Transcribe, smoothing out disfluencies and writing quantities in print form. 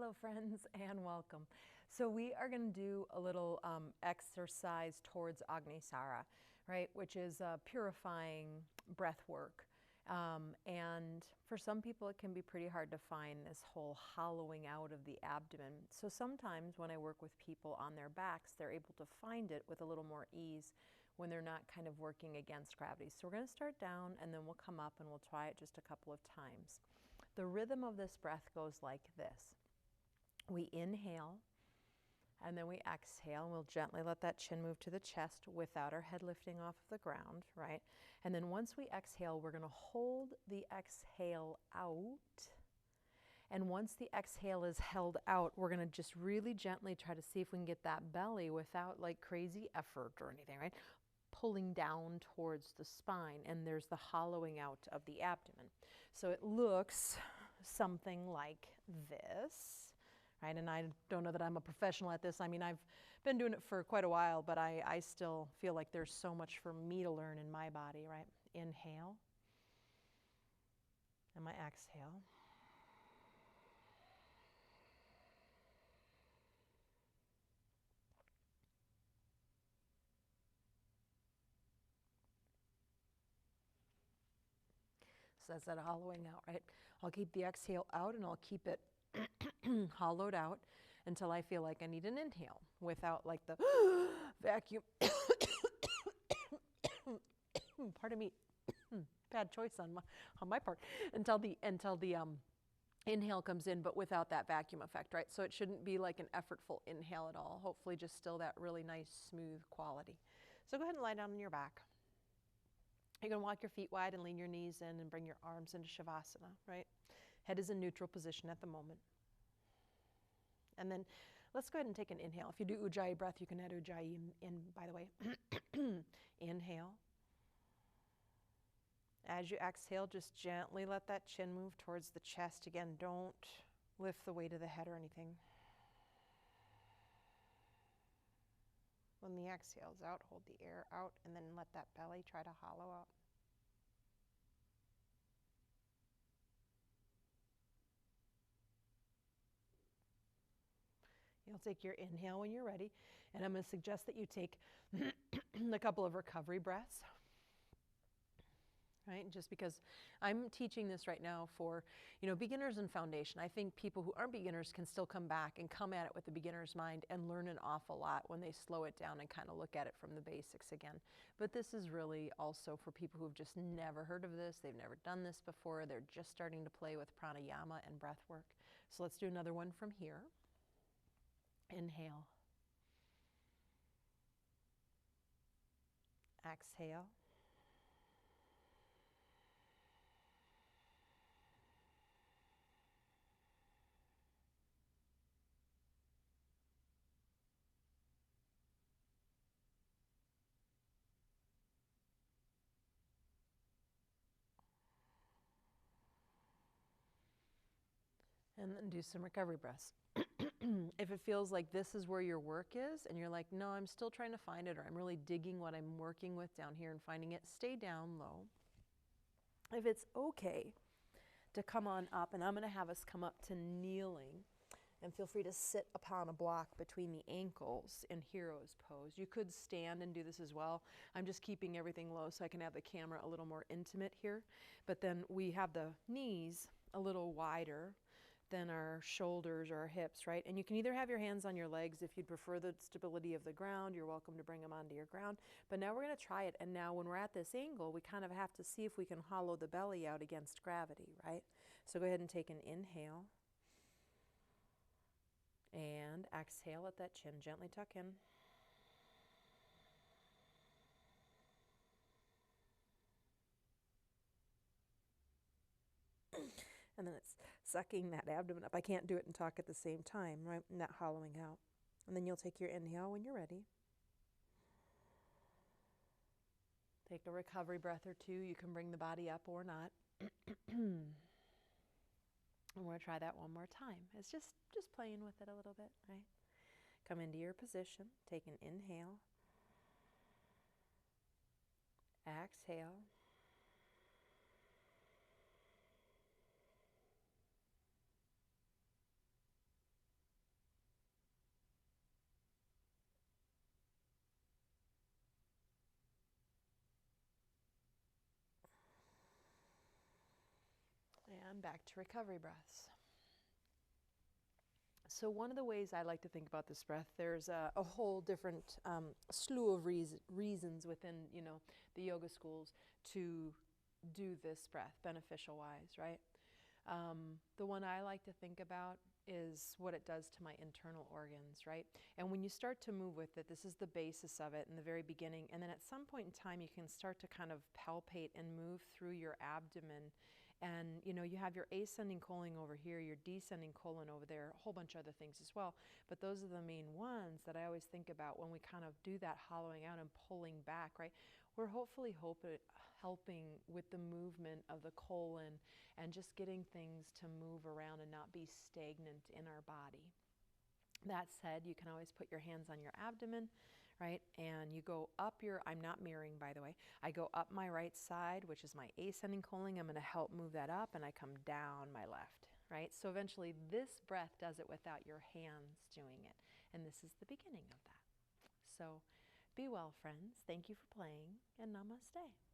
Hello friends and welcome. So we are going to do a little exercise towards Agni Sara, right, which is purifying breath work. And for some people it can be pretty hard to find this whole hollowing out of the abdomen. So sometimes when I work with people on their backs, they're able to find it with a little more ease when they're not kind of working against gravity. So we're going to start down and then we'll come up and we'll try it just a couple of times. The rhythm of this breath goes like this. We inhale and then we exhale, and we'll gently let that chin move to the chest without our head lifting off of the ground, right? And then once we exhale, we're going to hold the exhale out. And once the exhale is held out, we're going to just really gently try to see if we can get that belly without like crazy effort or anything, right? Pulling down towards the spine, and there's the hollowing out of the abdomen. So it looks something like this. Right? And I don't know that I'm a professional at this. I mean, I've been doing it for quite a while, but I still feel like there's so much for me to learn in my body, right? Inhale. And my exhale. So that's that hollowing out, right? I'll keep the exhale out and I'll keep it hollowed out until I feel like I need an inhale without like the vacuum. Pardon me, bad choice on my part. Until the inhale comes in, but without that vacuum effect, right? So it shouldn't be like an effortful inhale at all. Hopefully just still that really nice smooth quality. So go ahead and lie down on your back. You're going to walk your feet wide and lean your knees in and bring your arms into Shavasana, right? Head is in neutral position at the moment. And then let's go ahead and take an inhale. If you do Ujjayi breath, you can add Ujjayi in, by the way. Inhale. As you exhale, just gently let that chin move towards the chest. Again, don't lift the weight of the head or anything. When the exhale's out, hold the air out and then let that belly try to hollow out. You'll take your inhale when you're ready, and I'm going to suggest that you take a couple of recovery breaths, right? Just because I'm teaching this right now for, beginners and foundation. I think people who aren't beginners can still come back and come at it with the beginner's mind and learn an awful lot when they slow it down and kind of look at it from the basics again. But this is really also for people who've just never heard of this. They've never done this before. They're just starting to play with pranayama and breath work. So let's do another one from here. Inhale. Exhale. And then do some recovery breaths. If it feels like this is where your work is and you're like, no, I'm still trying to find it, or I'm really digging what I'm working with down here and finding it, stay down low. If it's okay to come on up, and I'm going to have us come up to kneeling, and feel free to sit upon a block between the ankles in hero's pose. You could stand and do this as well. I'm just keeping everything low so I can have the camera a little more intimate here. But then we have the knees a little wider than our shoulders or our hips, right? And you can either have your hands on your legs if you'd prefer the stability of the ground. You're welcome to bring them onto your ground. But now we're going to try it. And now when we're at this angle, we kind of have to see if we can hollow the belly out against gravity, right? So go ahead and take an inhale. And exhale, let that chin gently tuck in. And then it's sucking that abdomen up. I can't do it and talk at the same time, right? Not hollowing out. And then you'll take your inhale when you're ready. Take a recovery breath or two. You can bring the body up or not. And we're going to try that one more time. It's just playing with it a little bit, right? Come into your position. Take an inhale. Exhale. And back to recovery breaths. So one of the ways I like to think about this breath, there's a whole different slew of reasons within, the yoga schools to do this breath, beneficial wise, right? The one I like to think about is what it does to my internal organs, right? And when you start to move with it, this is the basis of it in the very beginning. And then at some point in time, you can start to kind of palpate and move through your abdomen. And, you have your ascending colon over here, your descending colon over there, a whole bunch of other things as well. But those are the main ones that I always think about when we kind of do that hollowing out and pulling back, right? We're hopefully helping with the movement of the colon and just getting things to move around and not be stagnant in our body. That said, you can always put your hands on your abdomen, right? And you go up I'm not mirroring, by the way. I go up my right side, which is my ascending colon. I'm going to help move that up, and I come down my left, right? So eventually this breath does it without your hands doing it. And this is the beginning of that. So be well, friends. Thank you for playing, and namaste.